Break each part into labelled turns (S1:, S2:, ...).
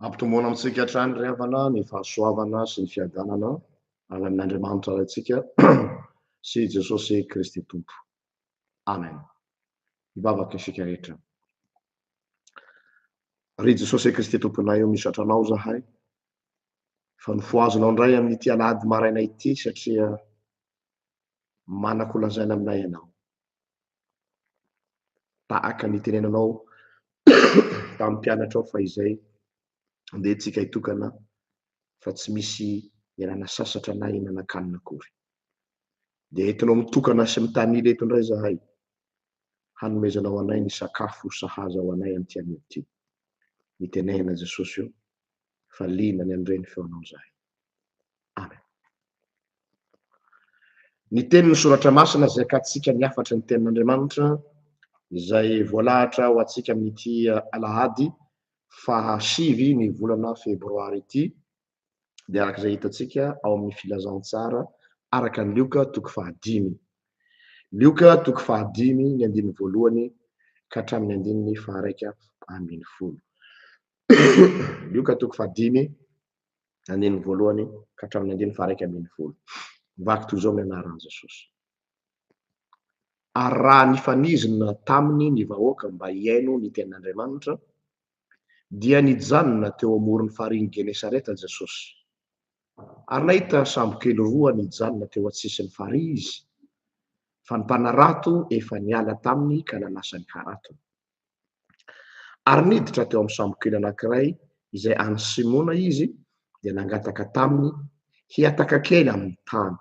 S1: Ampitomboana amintsika hatrany ry havana ny fahasoavana sy ny fiadanana avy amin'Andriamanitra antsika sy Jesosy Kristy Tompo. Amen. Mivavaka isika rehetra. Ry Jesosy Kristy Tomponay, io misaotra anao zahay fa nifoazonao indray amin'ity alahady maraina ity satria manan-kolazaina aminay ianao. Tahaka ny tenenanao tamin'ny mpianatrao fa izay andehantsika hitokana fa tsy misy ialana sasatra na ihinan-kanina akory. Dia entinao mitokana sy mitanily eto indray zahay, hanomezanao anay ny sakafo sahaza ho anay amin'ity anio ity. Nitenenana Jesosy io, fa liana ny andreny feonao zahay. Amen. Ny tenin'ny soratra masina izay akatsika niafatra ny tenin'Andriamanitra izay voalahatra ho antsika amin'ity alahady fahasivy ny volana febroary ity, dia arak'izay hitantsika ao amin'ny filazantsara araka ny Lioka toko fahadimy. Lioka toko fahadimy ny andininy voalohany ka hatramin'ny andininy faharaika ambin'ny folo. Lioka toko fahadimy andininy voalohany ka hatramin'ny andininy faharaika ambin'ny folo. Vaky toy izao ny anaran'i Jesosy. Ary raha nifanizina taminy ny vahoaka mba hiaino ny tenin'Andriamanitra, dia nijanona teo amoron'ny farihin'i Genesareta Jesosy. Ary nahita sambo kely roa nijanona teo an-tsisin'ny farihy izy, fa ny mpanarato efa niala taminy ka nanasa ny karatony. Ary niditra teo amin'ny sambo kely anankiray izay any Simona izy, dia nangataka taminy hiataka kely amin'ny tany.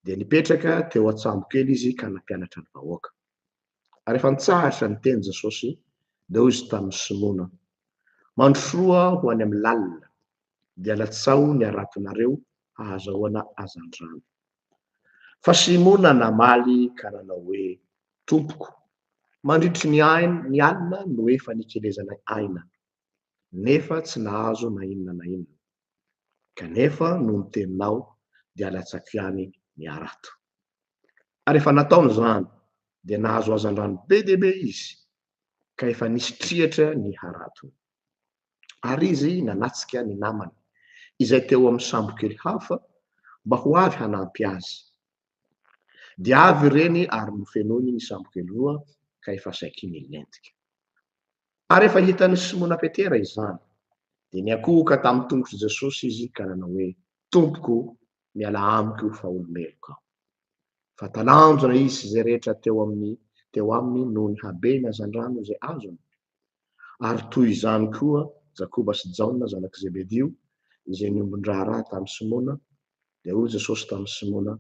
S1: Dia nipetraka teo an-tsambo kely izy ka nampianatra ny vahoaka. Ary rehefa nitsahatra ny teny Jesosy, dia hoy izy tamin'ny Simona, mandrosoa ho any amin'ny lalina, dia latsao ny aratonareo hahazahoana hazan-drano. Fa Simona namaly ka nanao hoe, Tompoko, mandritry ny alina no efa nikelezana aina, nefa tsy nahazo na inona na inona. Kanefa no ny teninao dia latsako ihany ny arato. Ary rehefa nataony izany, dia nahazo hazan-drano be dia be izy, ka efa nisitrihatra ny haratony. Ary izy nanatsika ny namany izay teo amin'ny sambo kely hafa mba ho avy hanampy azy. Dia avy ireny ary nofenoiny ny sambo kely roa ka efa saiky nilentika. Ary rehefa hitan'ny Simona Petera izany, dia niakohoka tamin'ny tongotry Jesosy izy ka nanao hoe, Tompoko, miala amiko fa olombeloko aho. Fa talanjona izy sy izay rehetra teo aminy noho ny habeny hazan-drano izay azony. Ary toy izany koa Jakoba sy Jaona zanak'i Zebedio izay niombon-draharaha tamin'ny Simona. Dia hoy Jesosy tamin'ny Simona,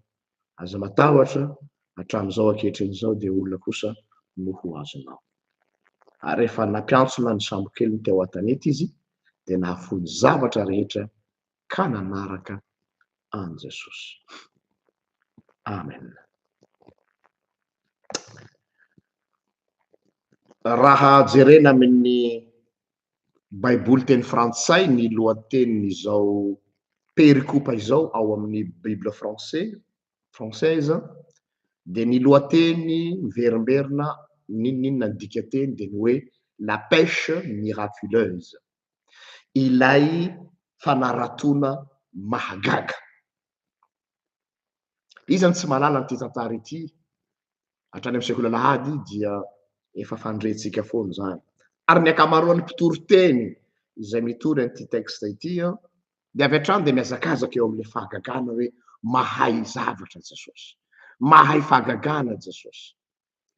S1: aza matahotra, hatramin'izao ankehitriny dia olona kosa no ho azonao. Ary rehefa nampiantsona ny sambo kely teo an-tanety izy, dia nahafoy zavatra rehetra ka nanaraka an Jesosy. Amen. Raha jerena amin'ny Baiboly teny frantsay ny lohatenin'izao perikopa izao ao amin'ny Bible française, dia ny lohateny miverimberina ninona ny dikateny dia ny hoe la pêche miraculeuse, ilay fanaratona mahagaga. Izany tsy mahalala an'ity tantara ity, hatrany amin'ny sekoly alahady dia efa fandrentsika foana izany. Ary ny ankamaroan'ny mpitoro teny izay mitory an'ity texte ity, dia avy hatrany dia mihazakazaka eo amin'ilay fahagagana hoe mahay zavatra Jesosy, mahay fahagagana Jesosy.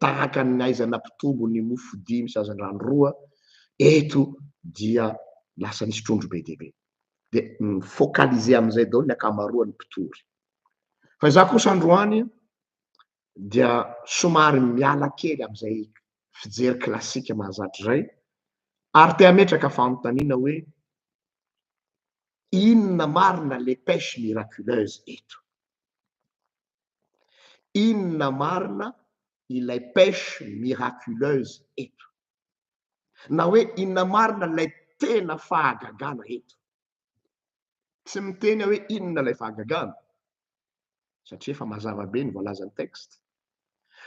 S1: Tahaka ny aizana mpitombo ny mofo 5 sy hazan-drano 2, eto dia lasa nisy trondro be dia be. Dia focaliser amin'izay daholo ny ankamaroan'ny mpitory. Fa izaho kosa androany dia somary miala kely amin'izay fijery klasika mahazatra izay, ary te hametraka fanontaniana hoe inona marina les pêches miraculeuses eto? Inona marina ilay pêche miraculeuse eto? Na hoe inona marina ilay tena fahagagana eto? Tsy miteny hoe inona ilay fahagagana, satria efa mazava be ny voalaza ny texte.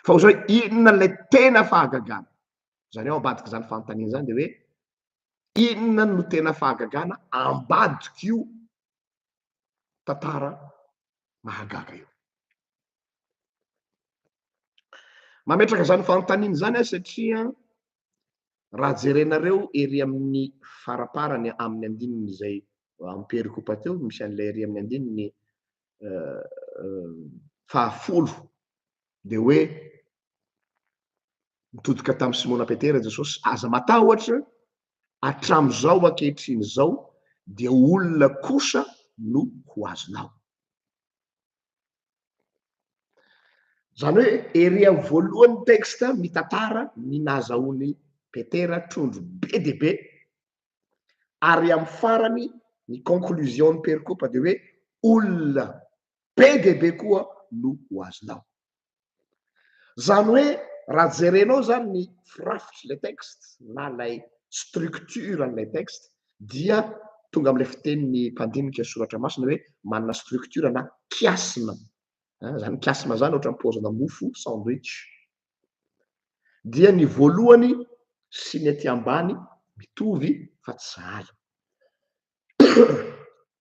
S1: Fa ho zao inona ilay tena fahagagana? Zareo ambadika izany fanontaniana izany dia hoe inona no tena fahagagana ambadika io tantara mahagaga io. Mametraka zany fanontaniana zany a satria raha jerenareo ery amin'ny faraparany amin'ny andininy zay amperikopa teo misy an'ilay ery amin'ny andininy fahafolo de hoe mitodika tamin'ny Simona Petera Jesosy, aza matahotra hatram'izao ankehitriny zao de olona kosa no ho azonao. Zany hoe ery amin'ny voalohan'ny texte mitantara ny nahazahoany Petera trondro be de be, ary amin'ny farany ny conclusion-ny perikopa de hoe olona be de be koa no ho azonao. Zany hoe raha jerenao zany ny firafitry le texte na lay structure an'ilay texte dia tonga am'le fitenin'ny mpandinika Soratra Masina hoe manana structure na kiasma. Zany kiasma zany ohatran'ny paozina mofo sandwich. Dia ny voalohany sy ny aty ambany mitovy fa tsy sahala.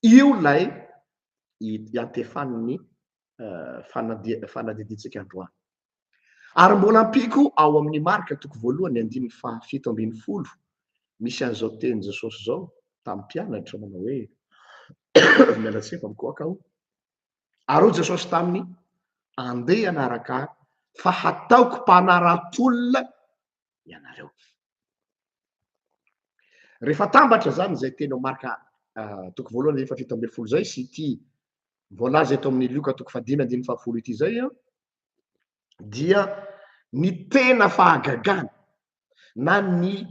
S1: Io lay iantefan'ny fanadiditsika androany. Ary mbola ampiko ao amin'ny marika toko voalohany 17:10 misy an'izao teny Jesosy zao tamin'ny mpianatra manao hoe mialatsy efa mikoaka aho. Ary hoy Jesosy taminy, andeha ianaraka ahy fa hataoko mpanaratolona ianareo. Rehefa tambatra zany zay teny ao marika toko voalohany 17:10 zay sy ity voalaza eto amin'ny Lioka toko 5:10 ity zay a, dia ny tena fahagagana na ny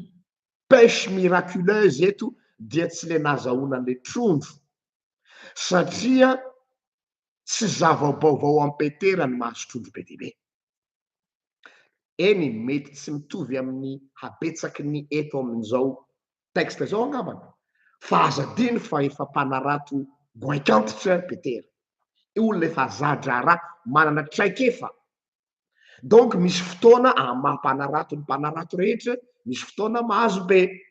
S1: pêche miraculeuse eto dia tsy le nahazahoana an'le trondro, satria tsy zava-baovao am Petera ny mahazo trondro be de be. Eny mety tsy mitovy amin'ny habetsaky ny eto amin'izao texte zao angambany, fa azadiny fa efa mpanarato goaikantitra Petera. Olona efa zadrarà manana traikefa. Donc misy fotoana maha-mpanarato ny mpanarato rehetra, misy fotoana mahazo be.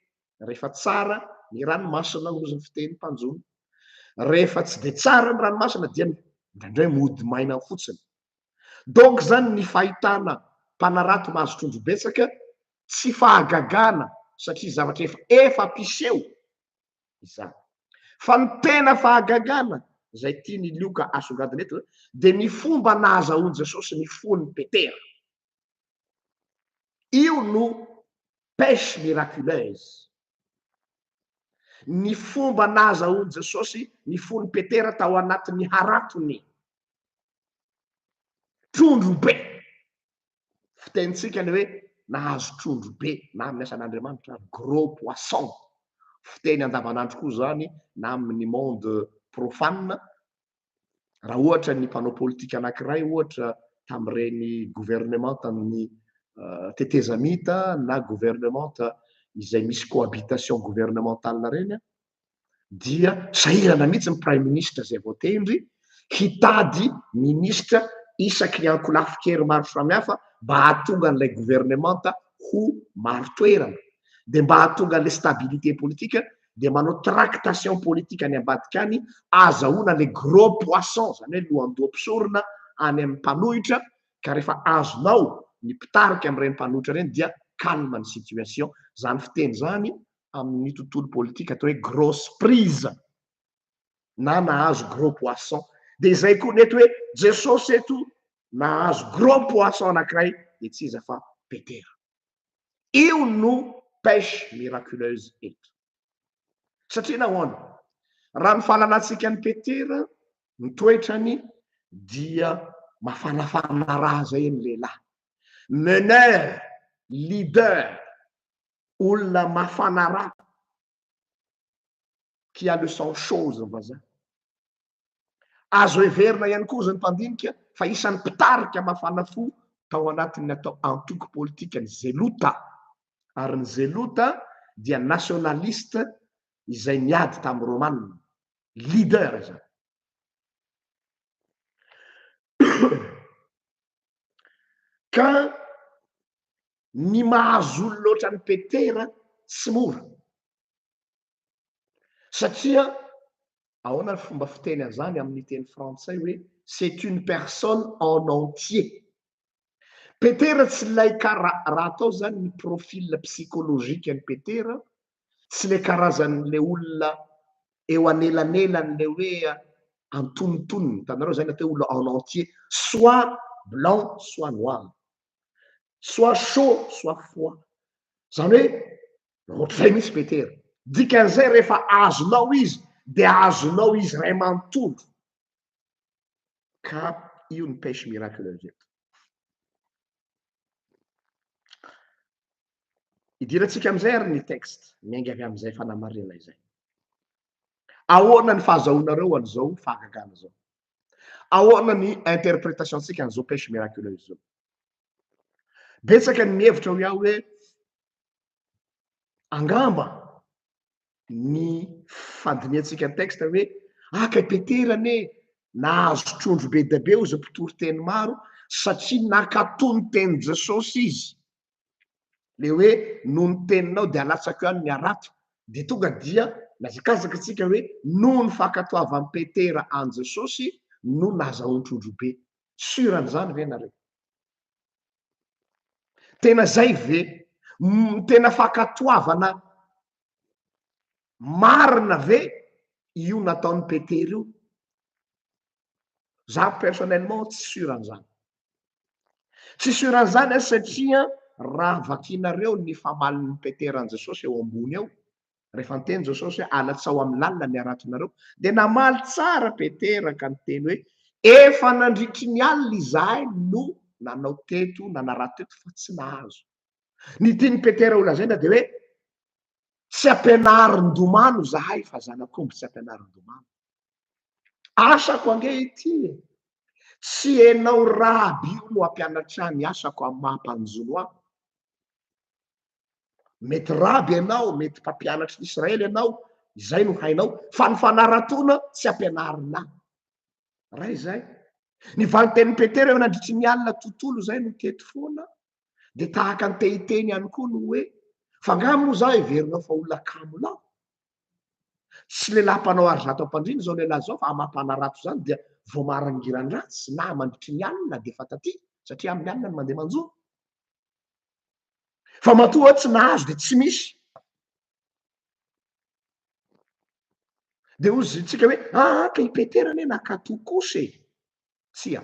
S1: Rehefa tsara ny ranomasina ozy ny fiteny mpanjony, rehefa tsy de tsara ny ranomasina dia indraindray mody maina fotsiny. Donc zany ny fahitana mpanarato mahazo trondro betsaka tsy fahagagana satria zavatra efa ampiseho izany. Fa ny tena fahagagana zay tiany Lioka asongadina eto de ny fomba nahazahoany Jesosy ny fon'ny Petera. Io no pêche miraculeuse. Ny fomba nahazahoany Jesosy ny fon'ny Petera tao anatin'ny haratony trondro be. Fitenitsika ny hoe nahazo trondro be na amin'ny asan'Andriamanitra gros poisson. Fiteny andavanandro koa zany na amin'ny monde profane. Raha ohatra ny mpanao politika anankiray ohatra tamin'ireny gouvernement tamin'ny teteza mita na gouvernement izay misy cohabitation gouvernementale reny, dia sahirana mihitsy ny prime ministre zay vao tendry hitady ministra isaky ny ankolafo-kery maro samihafa mba hahatonga an'ilay gouvernement ho maro toerana. De mba hahatonga an'le stabilité politique de manao tractation politique any ambadika any, azahoana le gros poisson, zany hoe lohandoha mpisorona any amin'ny mpanohitra, ka rehefa azonao ny mpitarika amin'ireny mpanohitra reny dia calme ny situation. Zany fiteny zany amin'ny tontolo politika atao hoe grosse prise na nahazo gros poisson. De zay koa neto hoe Jesosy eto nahazo gros poisson anankiray de tsy iza fa Petera. Io no pêche miraculeuse eto. Satria nahoana? Raha ny fahalanantsika ny Petera, ny toetrany dia mafanafana raha zay ny lehilahy. Meneur, leader, olona mafana raha, qui a le sang chaud zany vazaha. Azo heverina ihany koa zany mpandinika fa isan'ny mpitarika mafana fo tao anatin'ny atao antoko politika ny zelota. Ary ny zelota dia nationaliste izay niady tamin'ny Romanina, leader zany. Ka ny mahazo olo loatra ny Petera tsy mora. satria ahoana ny fomba fiteny an'izany amin'ny teny frantsay hoe c'est une personne en entier. Petera tsy ilay raha atao zany ny profil psychologique ny petera, tsy le karazan'le olona eo anelanelany le hoe antonontonony, hitanareo zany atao olona en entier, soit blanc soit noir, soit chaud soit froid. Zany hoe ohatr'izay misy petera, dikan'izay rehefa azonao izy de azonao izy ray manontolo, ka io ny pêche miraculeuse eto. Idirantsika am'izay ary ny texte miainga avy am'izay fanamarena izay. Ahoana ny fahazahoanareo an'izao fahagagana zao? Ahoana ny interprétationtsika an'izao pêche miraculeuse zao? Betsaka ny mihevitra ho iaho hoe angamba ny fandiniantsika ny texte hoe aka petera ane nahazo trondro be da be izy mpitory teny maro satria nakatony teny Jesosy izy, le hoe noho ny teninao de alatsaka eo any ny arato, de tonga dia miazakazaka atsika hoe noho ny fankatoavan'ny petera an Jesosy no nahazahoany trondro be. Suran'izany ve nareo? Tena zay ve? Tena fankatoavana marina ve io nataon'ny petera io? Za personnellement tsy suran'izany. Tsy suran'izany satria raha vakinareo ny famalin'ny petera an Jesosy eo ambony eo, rehefa niteny Jesosy hoe alatsao amin'ny lalina ny aratonareo, de namaly tsara petera ka niteny hoe efa nandritry ny alina izahay no nanao teto nanarato teto fa tsy nahazo. Ny tiany petera ho lazaina de hoe tsy ampianarin-domano zahay fa zanak'omby tsy ampianarin-domano. Asako ange ity, tsy enao rahabio no ampianatra ny asako amin'ny mahampanjono aho. Mety raby ianao, mety mpampianatry ny Israely ianao, izay no hainao, fa ny fanaratona tsy ampianarina. Ray zay. Ny valiten'ny petera eo nandritry ny alina tontolo zay no teto foana, de tahaka ny tehiteny ihany koa no hoe fa nga moa zao heverinao fa olona kamo lao, tsy lehilahy mpanao ary zato ampandriny zao lehilahy zao fa amam-panarato zany dia vao marangiran-dratsy na mandritry ny alina de fa taty satria amin'ny alina no mandeha manjono. Fa matoa tsy nahazo de tsy misy. De ozy tsika hoe ka i petera ane nakato kosa e. Tsia.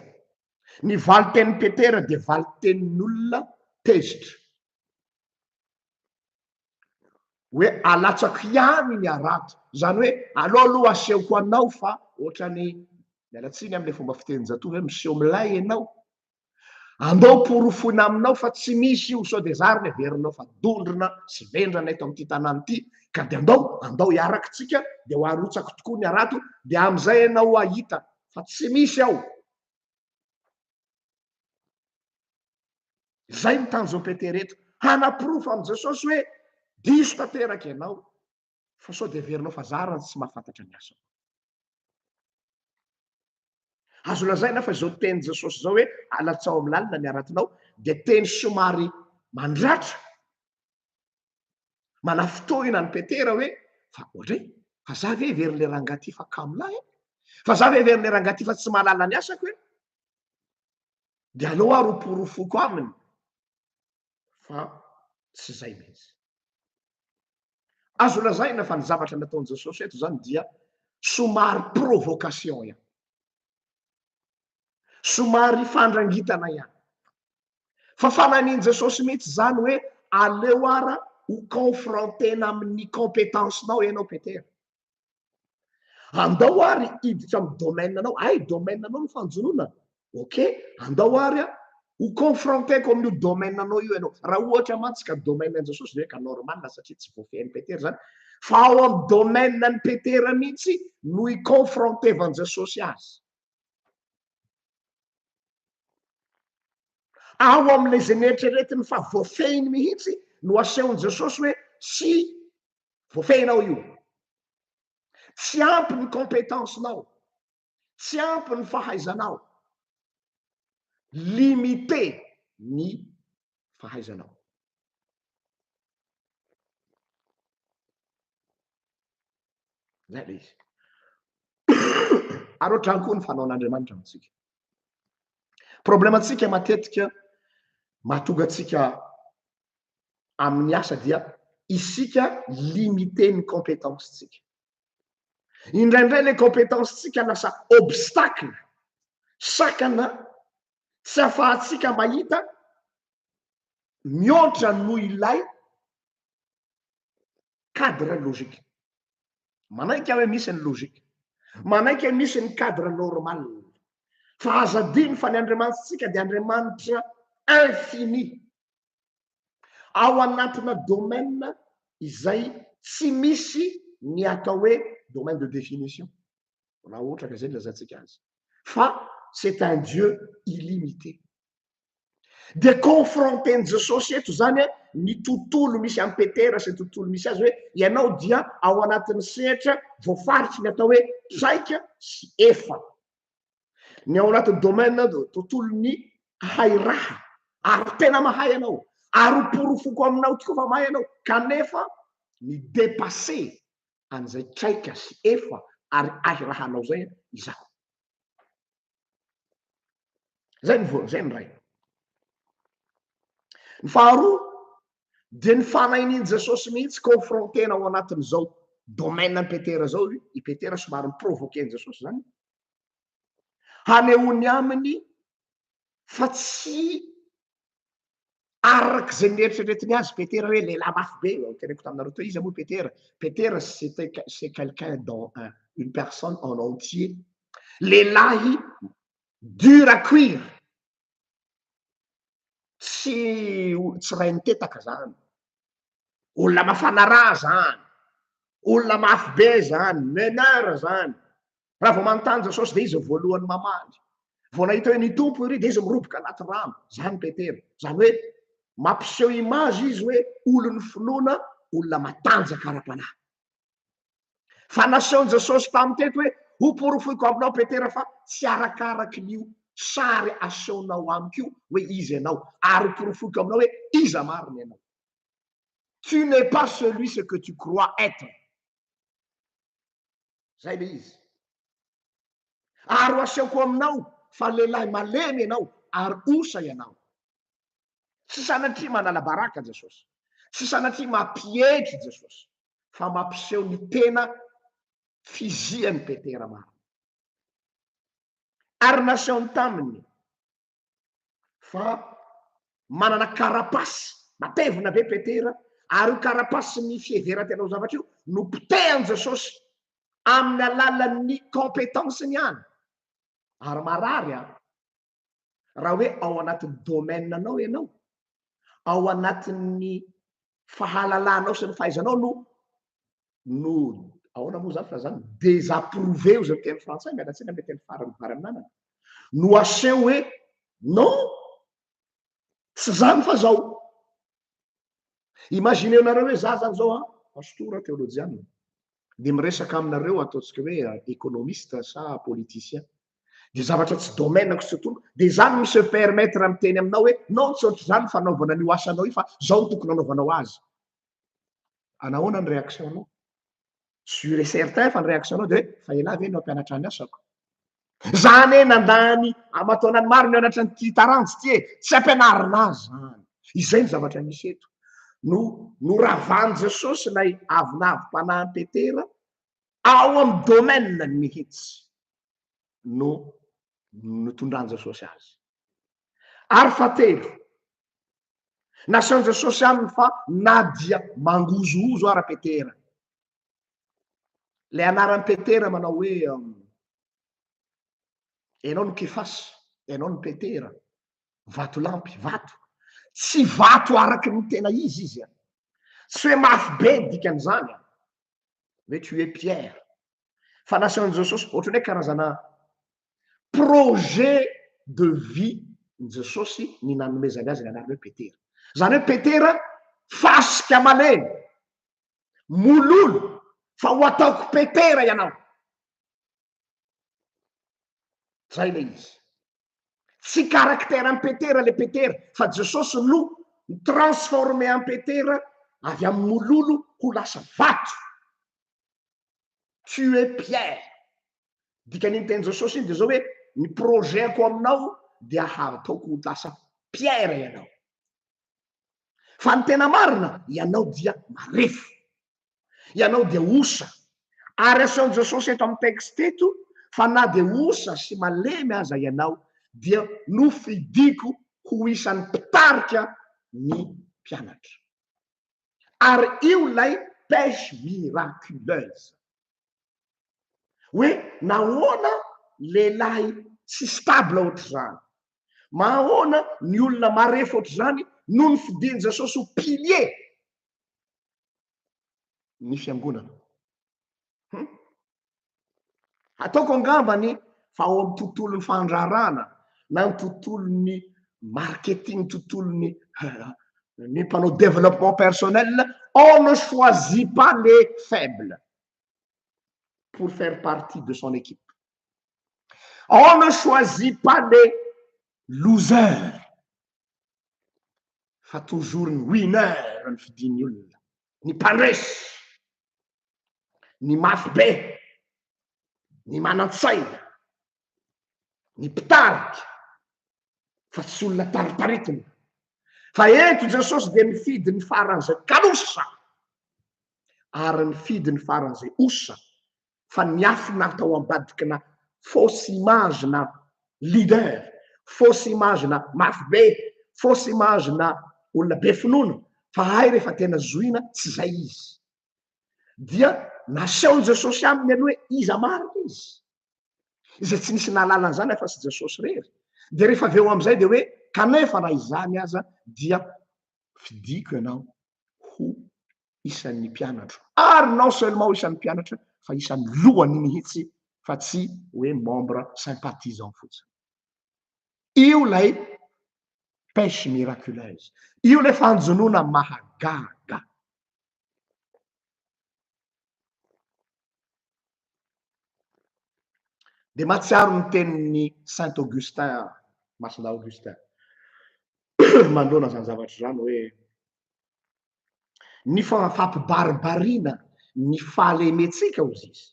S1: Ny valiten'ny petera de valiten'olona tezitra. Hoe alatsako ihany ny arato. Zany hoe aleo aloha asehoko anao fa ohatrany mialatsiny am'le fomba fitenin-jatovo hoe miseho milay ianao. Andao porofona aminao fa tsy misy io sao de zary heverinao fa dondrona sy vendrana eto am'ty tanàna ity, ka de andao hiaraky tsika de ho arotsako tokoa ny arato de am'izay ianao ahita fa tsy misy ao. Zay ny tanjo petera eto, hanaporofo am Jesosy hoe diso tanteraky ianao fa sao de heverinao fa zarany tsy mahafantatra ny asako. Azo lazaina fa zao teny Jesosy zao hoe alatsao amin'ny lalina ny aratinao de teny somary mandratra, manafotohina ny petera hoe fa ohatray fa za ve heverin'le rangahy ty fa kamo lahy e, fa za ve heverin'le rangahy ty fa tsy mahalala ny asako e, de aleo ary ho porofoko aminy, fa tsy zay mihitsy. Azo lazaina fa ny zavatra nataon'i Jesosy eto zany dia somary provocation ihany, somary fandrangitana ihany, fa fananian Jesosy mihitsy zany hoe aleo ara ho confrontena amin'ny compétencenao ianao petera. Andao ary hiditra amy domaine-anao, domaine-anao ny fanjonona, ok, andao ary ho confronteko amin'io domaine-anao io ianao. Raha ohatra mantsy ka domaine-n Jesosy de ka normal satria tsy voafehin'ny petera zany, fa ao amy domaine-ny petera mihitsy no hiconfrontevan Jesosy azy. Ao am'le zay nieritreretiny fa voafehiny mihitsy no asehony Jesosy hoe tsy voafehinao io. Tsy ampy ny compétencenao, tsy ampy ny fahaizanao, limité ny fahaizanao. zay le izy ary ohatrany koa ny fanaon'Andriamanitra amintsika problematsika matetika mahatonga atsika amin'ny asa dia isika limité ny compétence-tsika indraindray le compétence-tsika lasa obstacle sakana tsy ahafahantsika mahita mihoatra noho ilay cadre logika manaiky hoe misy ny logika manaiky hoe misy ny cadre normal fa azadiny fa ny Andriamanitsika dia Andriamanitra infini ao anatina domaine izay tsy misy ny atao hoe domaine de définition na ohatra ka zay lazatsika azy fa c'est un Dieu illimité de confronter Jesosy eto zany ny tontolo misy amin'ny Petera sy ny tontolo misy azy hoe ianao dia ao anatin'ny sehatra voafaritsy ny atao hoe traika sy efa ny ao anatin'ny domaine tontolo ny hay raha ary tena mahay ianao ary porofoko aminao tokoa fa mahay ianao kanefa ny dépassé an'izay traika sy efa ary ahy rahanao zay izaho zay ny ray ny faharoa de ny fanahin'iny Jesosy mihitsy confrontena ao anatin'izao domaine ny Petera zao i Petera somary miprovoquer Jesosy zany hanehoany aminy fa tsy araky zay nieritreretiny azy Petera hoe lehilahy mafy be teneko taminareo teo izy moa Petera c'est quelqu'un dans une personne en entier lehilahy dur à cuire tsy ray nitetaka zany olona mafana raha zany olona mafy be zany meneur zany raha vao manontany Jesosy de izy voalohany mamaly vao nahita hoe ny tompo iry de izy miroboka anaty rano zany Petera zany hoe mampiseho image izy hoe olony finoana olona matanjaka ara-panahy fa nasehony Jesosy tamy teto hoe hoporofoiko aminao Petera fa tsy arakaraky nio sary asehonao amiko hoe izy ianao ary hoporofoiko aminao hoe iza mariny ianao tu n'es pas celui ce que tu crois être zay le izy ary ho asehoko aminao fa lehilahy malemy ianao ary osa ianao tsy sanatria manala baraka Jesosy tsy sanatria mampietry Jesosy fa mampiseho ny tena fiziany Petera maro ary nasehony taminy fa manana karapasy matevina be Petera ary io karapasy ny fiheveran-tenao zavatra io no potehany Jesosy amin'ny alalan'ny compétence-ny any ary marary raha hoe ao anatin'ny domaine anao ianao ao anatin'ny fahalalanao sy ny fahaizanao no ahoana moa zany fa zany désapprouvé io zay teny frantsay mialatsiny ame teny farany vary aminanana no aseho hoe non tsy zany fa zao imagineo nareo hoe za zany zao pastora théologiana de miresaka aminareo ataotsika hoe économiste sa politicien de zavatra tsy domaineko tsy tontolo de zany se permettre amiteny aminao hoe non tsy ohatry zany fanaovana an'io asanao io fa zao no tokony anaovanao azy anahoana ny réactionnao sûr et certain fa ny réactionnao de hoe fa ela ve no ampianatra ny asako zany nandany amataonany maro mianatra ny ty taranjy ty tsy ampianarina azy zany izay ny zavatra misy eto no ravany Jesosy lay avinavim-panahy Petera ao amin'ny domaine mihitsy no tondrany Jesosy azy ary fatelo nasehony Jesosy aminy fa na dia mangozoozo ara Petera le anarany Petera manao hoe ianao no Kefasy ianao no Petera vato lampy vato tsy vato araky ny tena izy tsy hoe mafy be dikan'izany hoe tu es Pierre fa nasehony Jesosy ohatrany hoe karazana projet de vie ny Jesosy ny nanomezany azy ny anarany hoe Petera zany hoe Petera fasika malemy mololo fa ho ataoko Petera ianao zay le izy tsy caractère any Petera le Petera fa Jesosy no transformé any Petera avy amin'ny mololo ho lasa vato tuer Pierre. Dikan'iny teny Jesosy iny de zao hoe ny projetko aminao dia ataoko ho lasa Pierre ianao. Fa ny tena marina, ianao dia marefo, ianao dia osa. Ary aseony Jesosy eto amin'ny texte eto fa na de osa sy malemy aza ianao dia nofidiko ho isan'ny mpitarika ny mpianatra. Ary io lay pêche miraculeuse. Hoe nahoana lehilahy tsy stable ohatry zany, mahoana ny olona marefo ohatry zany no ny fidiny Jesosy ho pilier ny fiangonana. Ataoko angambany fa ao amin'ny tontolon'ny fandrarana na ny tontolon'ny marketing, tontolon'ny ny mpanao développement personnel, on ne choisit pas les faibles pour faire partie de son équipe. On ne choisit pas les losers, fa toujours ny winner ny fidiny olona, ny mpandresy, ny mafy be, ny manan-tsaina, ny mpitarika, fa tsy olona taritaritiny. Fa eto Jesosy dia mifidy ny faran'izay kalosa ary mifidy ny faran'izay osa, fa niafina atao ambadikina fausse image na leader, fausse image na mafy be, fausse image na olona be finoana. Fa hay rehefa tena zoina tsy zay izy. Dia naseho Jesosy aminy aloha hoe iza marina izy, izay tsy nisy nahalala an'izany fa tsy Jesosy rery. De rehefa avy eo am'izay de hoe kanefa raha izany aza dia fidiko ianao ho isan'ny mpianatra. Ary non seulement ho isan'ny mpianatra fa isan'ny lohany mihitsy, fa tsy hoe membre sympathisant fotsiny. Io lay pêche miraculeuse, io lay fanjonona mahagaga. De matsiaro ny tenin'ny Saint Augustin, Masina Augustin, mandrona zany zavatra zany hoe ny fampibaribariana ny fahalemetsika ozy izy,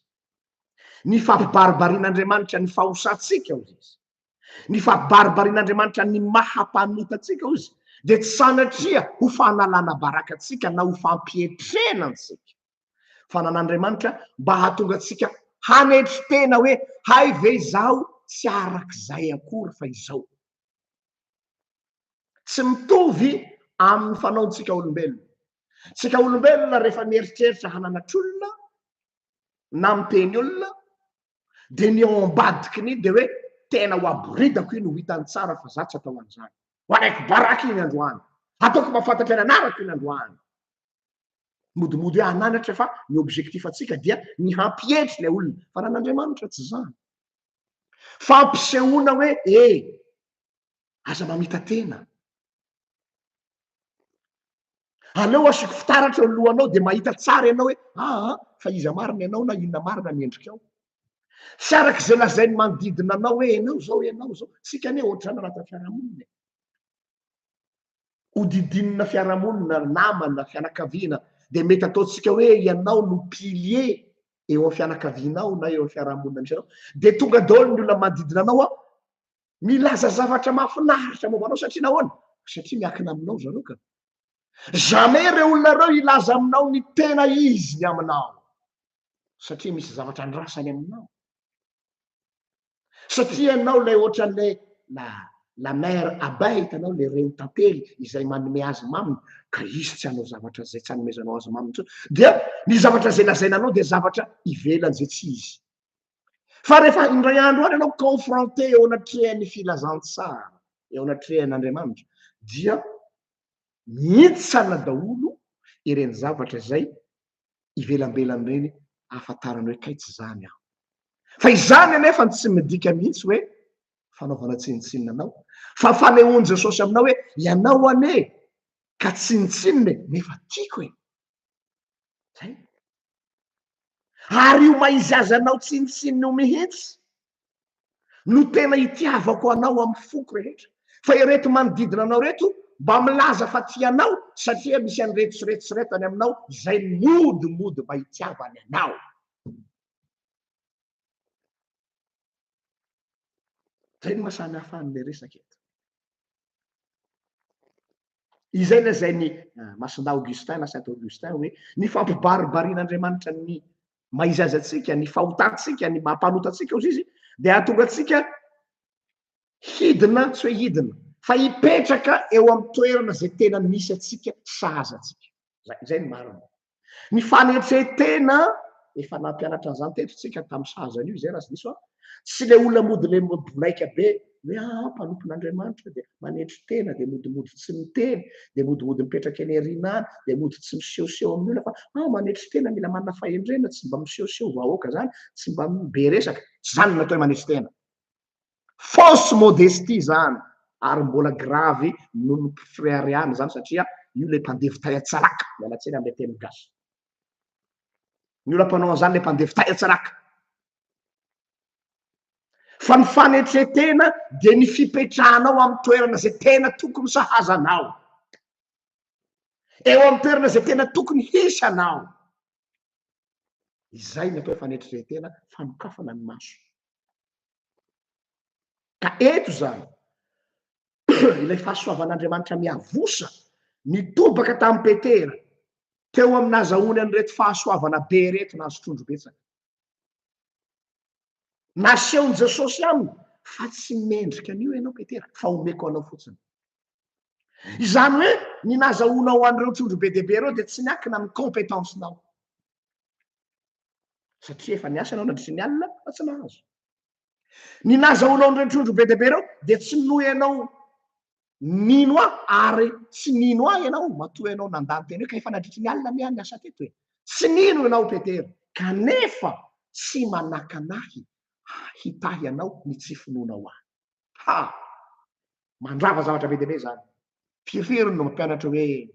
S1: ny fampibaribarian'Andriamanitra ny fahosantsika ozy izy, ny fampibaribarian'Andriamanitra ny mahampanotatsika ozy, de tsy sanatria ho fanalana barakatsika na ho fampietrenantsika, fa nan'Andriamanitra mba hahatonga atsika hanetry tena hoe hay ve izaho tsy arak'izay akory fa izao. Tsy mitovy amin'ny fanaontsika olombelona. Tsika olombelona rehefa mieritreritra hananatr'olona na miteny olona de ny ao ambadiky ny de hoe tena ho aboridako iny ho hitany tsara fa za tsy atao an'izany. Ho alaiko baraka iny androany, ataoko mahafantatra ny anarako iny androany. Modimody hoe ananatra fa ny objectif atsika dia ny hampietry le olona, fa nan'Andriamanitra tsy zany. Fampisehoana hoe aza mamita tena. Aleo asiko fitaratra ny lohanao de mahita tsara ianao hoe fa iza marina ianao na inona marina miendrikao. Tsy arak'izay lazainy manodidina anao hoe ianao zao, sika ane ohatrany anaty fiarahamonina. Hodidinina fiarahamonina, namana, fianakaviana, de mety ataotsika hoe ianao no pilier eo amin'ny fianakavianao na eo amin'ny fiarahamonina misy anao, de tonga daholo ny olona manodidina anao milaza zavatra mahafinaritra momba anao satria nahoana? Satria miankina aminao zareo ka. Jamais reo olona reo ilaza aminao ny tena izy aminao, satria misy zavatra andrasany aminao. Satria ianao lay ohatran'lay la mère abeille, hitanao le reo tantely izay manome azy maminy, ka izy tsy hanao zavatra zay tsy hanomezanao azy maminy tsony. Dia ny zavatra zay lazainanao de zavatra ivelan'izay tsy izy. Fa rehefa indray andro any ianao confronté eo anatrehan'ny filazantsara, eo anatrehan'Andriamanitra, dia mihitsana daholo ireny zavatra zay ivelambelan'ireny ahafantarany hoe kay tsy zany aho. Fa izany anefa tsy midika mihitsy hoe fanaovana tsinitsinina anao, fa fanehoany Jesosy aminao hoe ianao ane ka tsinitsinina nefa tiako e. Zay. Ary io maizy azanao tsinitsinina io mihitsy no tena itiavako anao amin'ny foko rehetra. Fa ireto manodidina anao reto mba milaza fa tianao satria misy an'reto sy reto sy reto any aminao zay modimody mba hitiavany anao. zay ny mahasamy hafan'le resaka eto. Izay le zay ny Masinda Augustin na Saint Augustin hoe ny fampibaribarian'Andriamanitra ny maizazy atsika, ny fahotatsika, ny mampanotatsika ozy izy dia ahatonga atsika hidina tsy hoe hidina fa hipetraka eo amin'ny toerana zay tena misy atsika sahaza atsika. Zay ny marina. Ny fanetretena efa nampianatra an'izany teto tsika tamin'ny sahazana io izay raha sy diso tsy le olona mody le bolaika be hoe mpanompon'Andriamanitra dia manetry tena dia modimody tsy miteny dia modimody mipetraka eny aoriana any dia mody tsy misehoseho amin'ny olona fa manetry tena mila manana fahendrena tsy mba misehoseho vahoaka zany tsy mba be resaka tsy zany natao manetry tena. Fausse modestie zany ary mbola gravy noho ny fréariana zany satria io le mpandevo tay-atsaraka mialatsiny am'le teny gasy. Ny olona mpanao an'izany le mpandevo tay-atsaraka. Fa ny fanetretena dia ny fipetrahanao amin'ny toerana zay tena tokony sahazanao, eo amin'ny toerana zay tena tokony hisanao. Izay ny atao fanetretena, fanokafana ny maso. Ka eto zany ilay fahasoavan'Andriamanitra miavosa nitobaka tamin'ny Petera teo amin'ny nahazahoany an'ireto fahasoavana be reto nahazo trondro betsaka. Nasehony Jesosy aminy fa tsy mendrika an'io ianao Petera fa omeko anao fotsiny. Izany hoe ny nahazahoanao an'ireo trondro be dehibe ireo dia tsy miankina amin'ny compétencenao. Satria efa niasa anao nandritra ny alina fa tsy nahazo. Ny nahazahoanao an'ireo trondro be dehibe ireo dia tsy noho ianao nino ary tsy nino ianao matoa ianao nandany teny hoe ka efa nandritra ny alina miany asa teto hoe tsy nino ianao Petera kanefa tsy manakanahy hitahy ianao ny tsy finoanao ahy. Mandrava zavatra be dehibe zany. Firifiriny no mampianatra hoe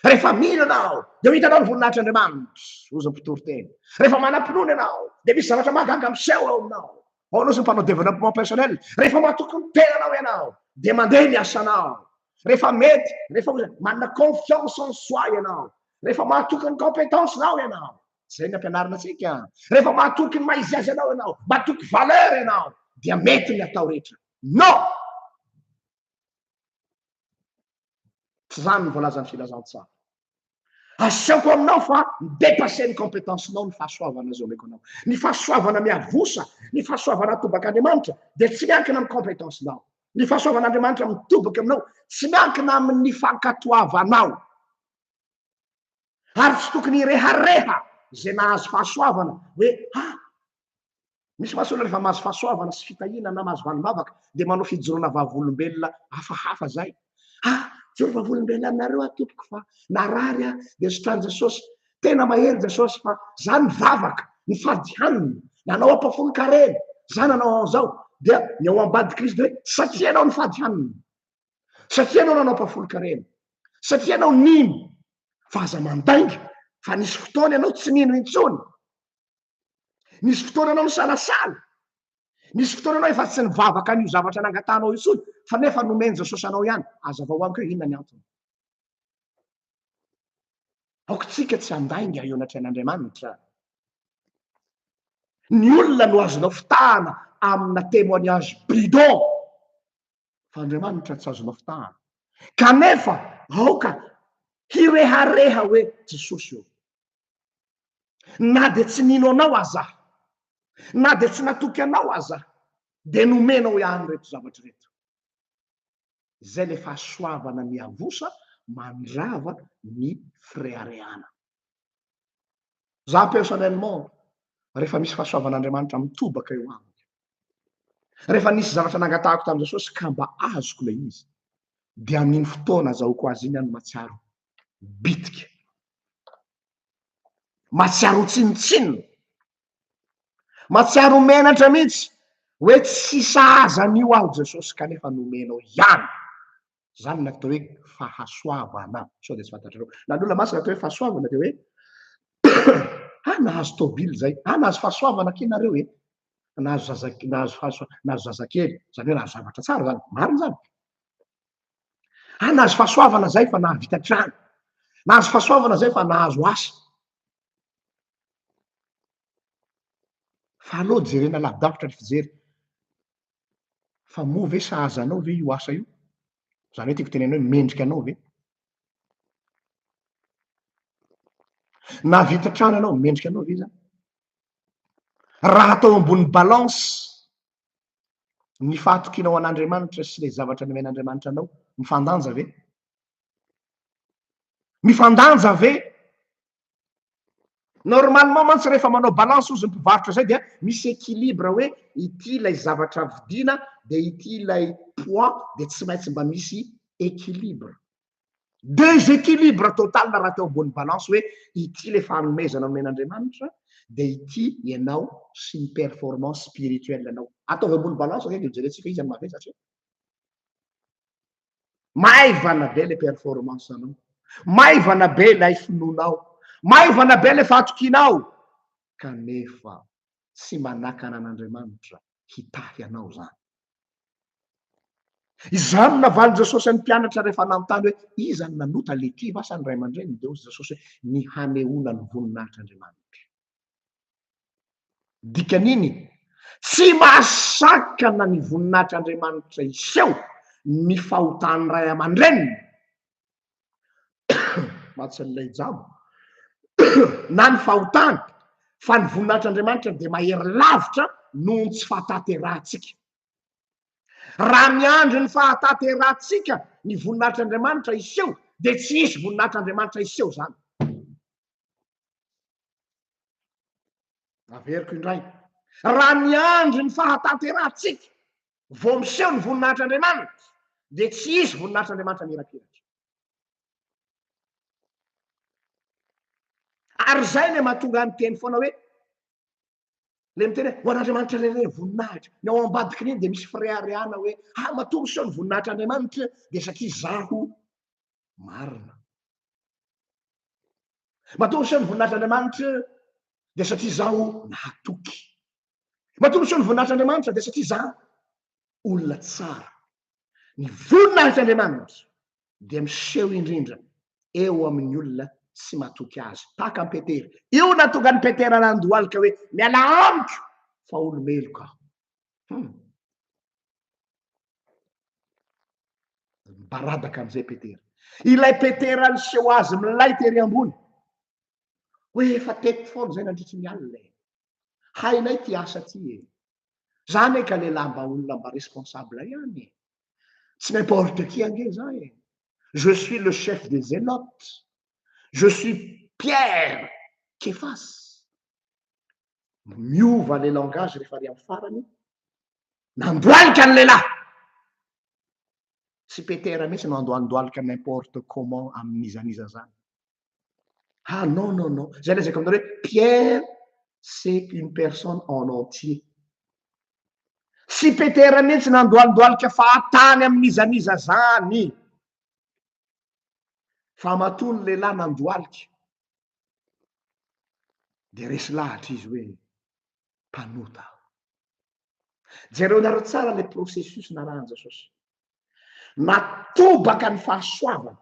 S1: rehefa mino ianao dia hitanao ny voninahitr'Andriamanitra ozy mpitory teny. Rehefa manam-pinoana ianao dia misy zavatra mahagaga miseho ao aminao. Ao anao sy mpanao développement personnel. Rehefa mahatoky ny tenanao ianao dia mandeha ny asanao. Rehefa mety, rehefa manana confiance en soi ianao. Rehefa mahatoky ny compétencenao ianao. Zay ny ampianarina atsika. Rehefa mahatoky ny maizazy anao ianao, mahatoky valeur ianao, dia mety ny atao rehetra. Non! Tsy zany ny voalazan'ny filazantsara. Asehoko aminao fa midépasser ny compétencenao ny fahasoavana zao omeko anao. Ny fahasoavana miavosa, ny fahasoavana atobak'Andriamanitra dia tsy miankina amin'ny compétencenao. Ny fahasoavan'Andriamanitra mitobaka aminao tsy miankina amin'ny fankatoavanao. Ary tsy tokony irehareha zay nahazo fahasoavana hoe misy mahasola rehefa mahazo fahasoavana sy fitahiana na mahazo valim-bavaka dia manao fijoroana vavolombelona hafahafa zay. Joro vavolombelona aminareo tompoko fa narary dia sotrany Jesosy. Tena mahery Jesosy fa zany vavaka ny fadihaniny nanao ampafolo-karena zany nanao an'izao dia ny ao ambady Kristy hoe satria anao ny fadihaniny, satria anao nanao ampafolo-karena, satria anao nino fa aza mandainga fa nisy fotoana ianao tsy nino intsony. Nisy fotoana anao nisalasala. Nisy fotoana anao efa tsy nivavaka an'io zavatra nangatanao intsony fa nefa nomeny Jesosy anao ihany. Hazava ho amiko hoe inona ny antony. Aokontsika tsy handainga eo anatrehan'Andriamanitra. Ny olona no azonao fitahana amina témoignage bidon fa Andriamanitra tsy azonao fitahana. Kanefa aoka hirehareha hoe Jesosy io. Na dia tsy nino anao aza, na dia tsy natoky anao aza, dia nomenao ihany reto zavatra reto. Zay le fahasoavana miavosa mandrava ny fréaréana. Za personnellement rehefa misy fahasoavan'Andriamanitra mitobaka eo amiko, rehefa nisy zavatra nangatahako tamin'i Jesosy ka mba azoko le izy, dia amin'iny fotoana azahoako azy iny any matsiaro bitika, matsiaro tsinitsinina, matsiaro menatra mihitsy hoe tsy sahazan'io aho Jesosy kanefa nomenao ihany. Zany ny atao hoe fahasoavana. Sao dia tsy fantatrareo. Na ny olona masina atao hoe fahasoavana dia hoe nahazo tôbily zay, nahazo fahasoavana kenareo nahazo zazakely, zany hoe nahazo zavatra tsara zany, marina zany. Nahazo fahasoavana zay fa nahavita trano, nahazo fahasoavana zay fa nahazo asa. Fa aleo jerena lavidavitra ny fijery. fa moa ve sahaza anao ve io asa io zany hoe tiako tenenao hoe mendrika anao ve na vita trano anao mendrika anao ve zany raha atao ambony balance ny fahatokinao an'Andriamanitra sy le zavatra nomen'Andriamanitra anao mifandanja ve mifandanja ve normalement mantsy rehefa manao balance ozy mpivarotra zay dia misy équilibre hoe ity ilay zavatra vidiana de ity ilay poids de tsy maintsy mba misy équilibre déséquilibre total na raha teo ambony balance hoe ity le fanomezana nomen'Andriamanitra de ity ianao sy ny performance spirituelle anao ataovy ambony balance de jerentsika izy any mavesatra maivana be le performance anao maivana be lay finoanao maivana be le fahatokinao kanefa tsy manakana an'Andriamanitra hitahy anao zany izany navaly Jesosy ny mpianatra rehefa nanontany hoe izany nanota lety vasa ny ray aman-dreny de ozy Jesosy hoe ny hanehoana ny voninahitr'Andriamanitra dikan'iny tsy masakana ny voninahitr'Andriamanitra iseho ny fahotany ray aman-dreniny matsin'ilay jabo na ny fahotany fa ny voninahitr'Andriamanitra de mahery lavitra noho ny tsy fahataterahantsika raha miandry ny fahataterahantsika ny voninahitr'Andriamanitra iseho de tsy hisy voninahitr'Andriamanitra iseho zany averiko indray raha miandry ny fahataterahantsika vo miseho ny voninahitr'Andriamanitra de tsy hisy voninahitr'Andriamanitra mirapiratra ary zay le mahatonga ny teny foana hoe le miteny hoe ho an'Andriamanitra lere voninahitra ny ao ambadiky n'iny de misy firehareana hoe matombo seo ny voninahitr'Andriamanitra de satria zaho marina matombo seo ny voninahitr'Andriamanitra de satria zaho nahatoky matombo seo ny voninahitr'Andriamanitra de satria zaho olona tsara ny voninahitr'Andriamanitra de miseho indrindra eo amin'ny olona tsy matoky azy tahaka ny Petera io natonga ny Petera nandohalika hoe miala amiko fa olomeloko aho baradaka am'izay Petera ilay Petera niseho azy milay tery ambony hoe efa teto foana zay nandritry ny alina hainay ty asa ty zany ka lehilahy mba olona mba responsable ihany tsy n'importe qui ange zay je suis le chef des zélotes je suis Pierre Képhas miova le langage rehefa ry amin'ny farany nandohalika ny lehilahy tsy Petera mihitsy no andohalika n'importe comment amin'izaniza zany non non non zay lezaka aminareo hoe Pierre c'est une personne en entier tsy Petera mihitsy nandohalika fahatany amin'izaniza zany fa matoa ny lehilahy nandohalika de resy lahatra izy hoe mpanota jereo nareo tsara le processus narahany Jesosy natobaka ny fahasoavana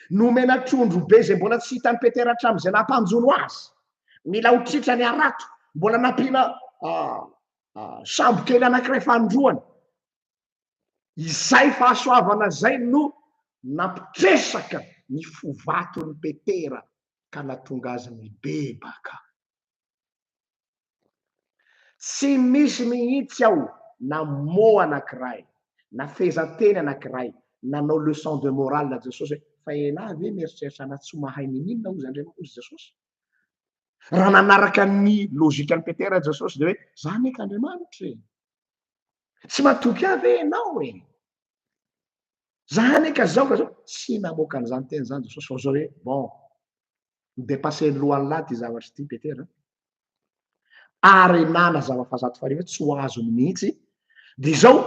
S1: nomena trondro be zay mbola tsy hitany Petera hatram'izay nampanjono azy mila hotritra ny arato mbola nampiana sambo kely anankiray fandroany izay fahasoavana zay no nampitresaka ny fovatony Petera ka natonga azy mibebaka tsy misy mihitsy aho na mo anankiray na fezanteny anankiray nanao leçon de morale na Jesosy hoe fa elahy ve mieritreritra na tsy mahay mininona ozy Jesosy raha nanaraka ny lozika ny Petera Jesosy de hoe zany eka Andriamanitra tsy matoky avy enao zany eka zao tsy namoaka an'izany teny zany Jesosy fa zao hoe bon midepase ny lohany lahy ty zavatra ty Petera ary nana zava-fahazato fariva tsy ho azony mihitsy de zao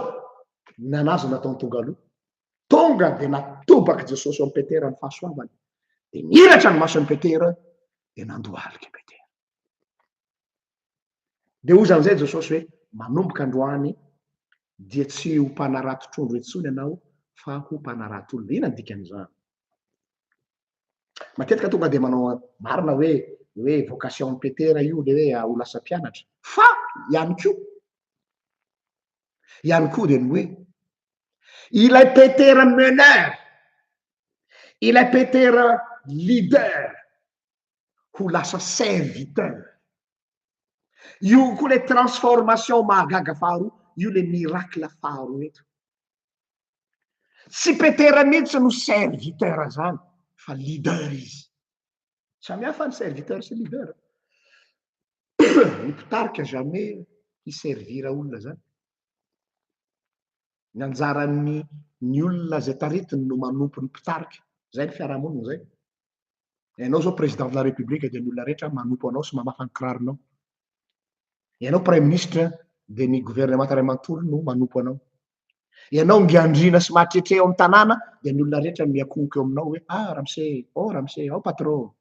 S1: nanazy nataony tonga aloha tonga de natobaky Jesosy eo amin'ny Petera ny fahasoavany de niratra ny mason'ny Petera de nandohalika Petera de ozy am'izay Jesosy hoe manomboka androany dia tsy ho mpanarato trondro etsony ianao fa ho mpanarato olona ina ny dikan'izany matetika tonga de manao marina hoe vocation Petera io le hoe ho lasa mpianatra fa ihany koa ihany koa de ny hoe ilay petera meneur ilay petera leader ho lasa serviteur io koa le transformation mahagaga faharoa io le miracle faharoa eto tsy petera mihitsy no serviteur zany fa leader izy samihafa ny serviteur sy leader ny mpitarika jamais hiservira olona zany ny anjarany ny olona zay taritiny no manompo ny mpitarika zay ny fiarahamonina zay ianao zao président de la république de ny olona rehetra manompo anao sy mamafa ny kiraronao ianao premier ministre de ny gouvernement ray manontolo no manompo anao ianao ngiandrina sy mahatretre eo amy tanàna de ny olona rehetra miakonko eo aminao hoe ramose ao patron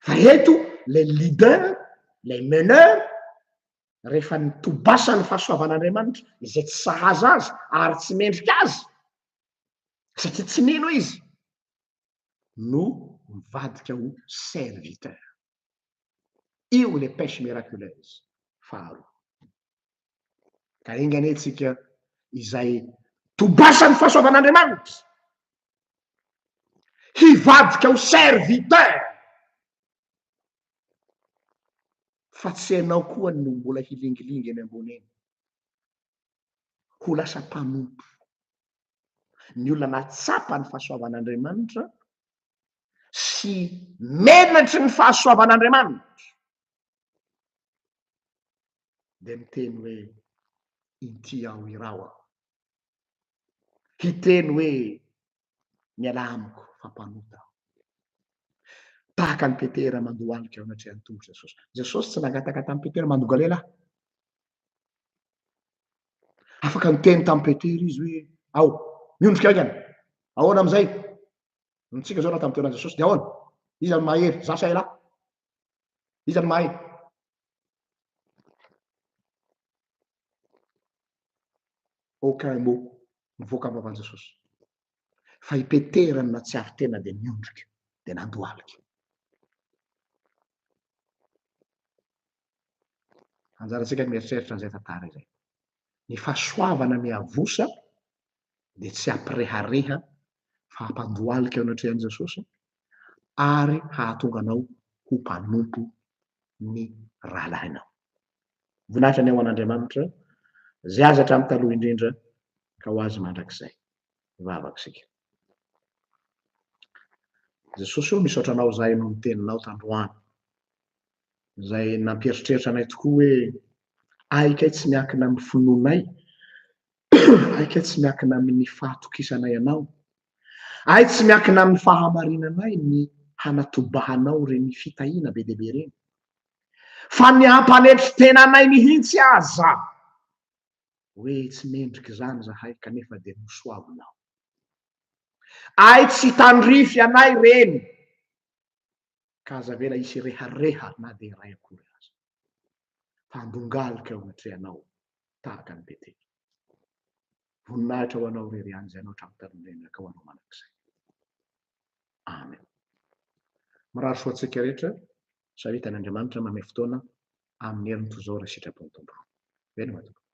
S1: fa eto le leader le meneur rehefa nitobasa ny fahasoavan'andriamanitra izay tsy sahaza azy ary tsy mendrika azy satria tsy mino izy no mivadika ho serviteur io le pêche miraculeuse faharoa ka ingany etsika izay tobasa ny fahasoavan'andriamanitra hivadika ho serviteur fa tsy anao koa no mbola hilingilingy eny ambony eny ho lasa mpanompo ny olona natsapa ny fahasoavan'andriamanitra sy menatry ny fahasoavan'andriamanitra de miteny hoe inty aho irao aho hiteny hoe miala amiko fa mpanota aho tahaka ny petera mandohalika ao anatrehan'ny tombotry jesosy tsy nangataka tamy petera mandogalela afaka miteny tamy petera izy hoe ao miondrika agany ahoana amizay nitsika zao raha tamy teoran jesosy de ahoana izy any mahery za say lahy izy any mahay aucun mot mivoaka amy vavan jesosy fa ipetera ny natsiary tena de miondrika de nandohalika anjaratsika ny mieritreritra an'izay tantara zay ny fahasoavana miavosa de tsy ampirehareha fa hampandohalika ao anatrehan jesosy ary hahatonga anao ho mpanompo ny rahalahinao voninahitra ny ao an'andriamanitra zay azy hatramy taloha indrindra ka ho azy mandrakizay vavaka sika jesosy io misaotra anao zay no miteninao tandroany zay nampieritreritra anay tokoa hoe aikay tsy miankina amy finoanay aikay tsy miankina amin'ny fahatokisanay anao ay tsy miankina amin'ny fahamarinanay ny hanatobahanao reny fitahina be debe reny fa ny ampanetry tenanay mihitsy aza hoe tsy mendriky zany zahay kanefa de nosoavinao ay tsy tandrify anay reny ka aza vela isy rehareha na de ray akory azy fa andongalika ao anatrehanao tahaka ny petera voninahitra ho anao rery any zay anao hatramy talindrena ka ho anao manakizay amen mirary soatsika rehetra saritany andriamanitra mame fotoana amin'ny herin'ny tozao raha sitrapony tompo eny mato